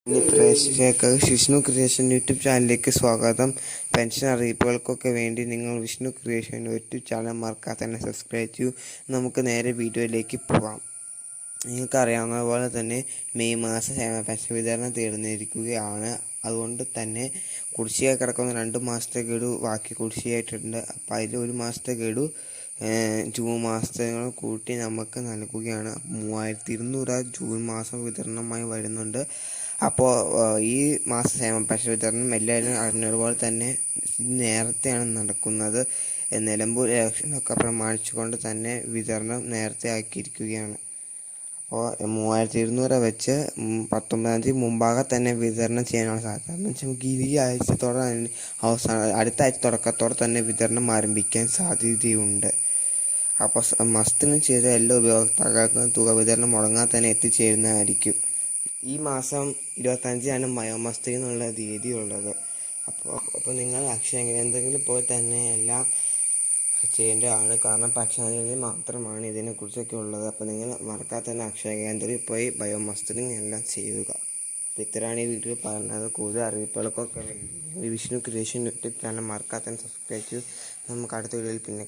Vishnu creation YouTube ചാനലിലേക്ക് സ്വാഗതം. Pension അറിയിപ്പുകൾക്കൊക്കെ വേണ്ടി നിങ്ങൾ വിഷ്ണു ക്രിയേഷൻ യൂട്യൂബ് ചാനൽ മറക്കാതെ തന്നെ സബ്സ്ക്രൈബ് ചെയ്യൂ. നമുക്ക് നേരെ വീഡിയോയിലേക്ക് പോകാം. നിങ്ങൾക്കറിയാവുന്ന പോലെ തന്നെ മെയ് മാസം പെൻഷൻ വിതരണം തീർന്നിരിക്കുകയാണ്. അതുകൊണ്ട് തന്നെ കുടിശ്ശിക കിടക്കുന്ന 2 മാസത്തെ ഗഡു ബാക്കി കുടിശ്ശികയായിട്ടുണ്ട്. അപ്പോൾ അതിൽ 1 മാസത്തെ ഗഡു ജൂൺ മാസത്തെ കൂട്ടി നമുക്ക് നൽകുകയാണ്. 3200 ജൂൺ മാസം വിതരണമായി വരുന്നുണ്ട്. അപ്പോൾ ഈ മാസം പെൻഷൻ വിതരണം എല്ലാവരും അറിഞ്ഞതുപോലെ തന്നെ നേരത്തെയാണ് നടക്കുന്നത്. നിലമ്പൂർ ഇലക്ഷനൊക്കെ പ്രമാണിച്ചുകൊണ്ട് തന്നെ വിതരണം നേരത്തെ ആക്കിയിരിക്കുകയാണ്. അപ്പോൾ 3200 വെച്ച് 19-ാം തീയതി മുമ്പാകെ തന്നെ വിതരണം ചെയ്യാനുള്ള സാധ്യത. എന്ന് വെച്ചാൽ നമുക്ക് ഈ ആഴ്ചത്തോടെ അടുത്ത ആഴ്ച തുടക്കത്തോടെ തന്നെ വിതരണം ആരംഭിക്കാൻ സാധ്യതയുണ്ട്. അപ്പോൾ മസ്തിന് ചെയ്ത എല്ലാ ഉപഭോക്താക്കൾക്കും തുക വിതരണം മുടങ്ങാതെ തന്നെ എത്തിച്ചേരുന്നതായിരിക്കും. ഈ മാസം 25-നാണ് മസ്തി എന്നുള്ള തീയതി ഉള്ളത്. അപ്പോൾ നിങ്ങൾ അക്ഷയ കേന്ദ്രങ്ങളിൽ പോയി തന്നെ എല്ലാം ചെയ്യേണ്ടതാണ്. കാരണം അക്ഷയ മാത്രമാണ് ഇതിനെക്കുറിച്ചൊക്കെ ഉള്ളത്. അപ്പോൾ നിങ്ങൾ മറക്കാതെ തന്നെ അക്ഷയ കേന്ദ്രത്തിൽ പോയി ബയോമസ്റ്ററിങ് എല്ലാം ചെയ്യുക. അപ്പോൾ ഇത്രയാണ് ഈ വീഡിയോ പറഞ്ഞത്. കൂടുതൽ അറിയിപ്പുകൾക്കൊക്കെ വേണ്ടി വിഷ്ണു ക്രിയേഷൻ യൂട്യൂബ് ചാനൽ മറക്കാതെ തന്നെ സബ്സ്ക്രൈബ് ചെയ്തു. നമുക്ക് അടുത്ത വീഡിയോയിൽ പിന്നെ